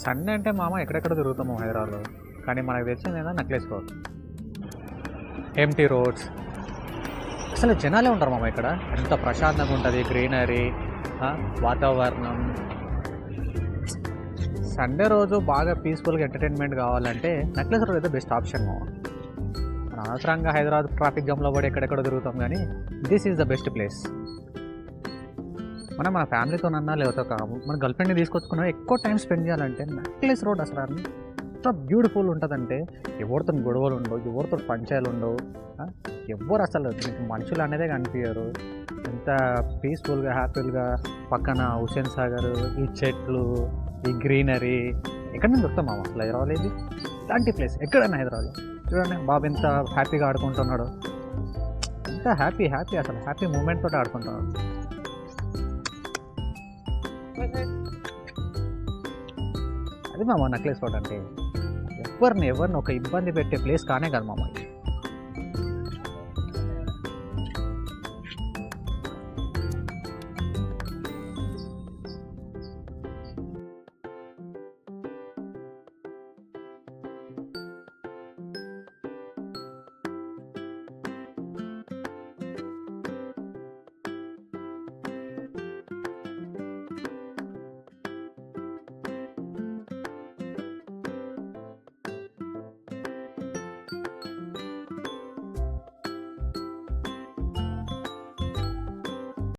Sunday అంటే మామ ఎక్కడెక్కడ తిరుగుతాము హైదరాబాద్లో, కానీ మనకు తెలిసింది ఏంటంటే నక్లెస్ రోడ్, ఎంటీ రోడ్స్. అసలు జనాలే ఉంటారు మామ ఇక్కడ. ఎంత ప్రశాంతంగా ఉంటుంది, గ్రీనరీ, వాతావరణం. సండే రోజు బాగా పీస్ఫుల్గా ఎంటర్టైన్మెంట్ కావాలంటే నక్లెస్ రోడ్ అయితే బెస్ట్ ఆప్షన్ మామ. మన అనవసరంగా హైదరాబాద్ ట్రాఫిక్ జామ్లో పడి ఎక్కడెక్కడ తిరుగుతాం, కానీ this is the best place. మన ఫ్యామిలీతోనన్నా లేకపోతే మన గర్ల్ ఫ్రెండ్ని తీసుకొచ్చుకున్నా ఎక్కువ టైం స్పెండ్ చేయాలంటే నక్లెస్ రోడ్ అసలు ఎంత బ్యూటిఫుల్ ఉంటుందంటే, ఎవరితో గొడవలు ఉండవు, ఎవరితో పంచాయలు ఉండవు, ఎవరు అసలు మనుషులు అనేదే కనిపించరు. ఎంత పీస్ఫుల్గా హ్యాపీగా పక్కన హుస్సేన్ సాగర్, ఈ చెట్లు, ఈ గ్రీనరీ ఎక్కడ నుంచి వస్తాం మామ అసలు హైదరాబాద్. ఇది ఇలాంటి ప్లేస్ ఎక్కడైనా హైదరాబాద్లో చూడండి. బాబు ఎంత హ్యాపీగా ఆడుకుంటున్నాడు, ఎంత హ్యాపీ అసలు హ్యాపీ మూమెంట్ తోటి ఆడుకుంటున్నాడు. అది మామ నక్లెస్ రోడ్ అంటే. ఎవరిని ఒక ఇబ్బంది పెట్టే ప్లేస్ కానే కాదు మామ.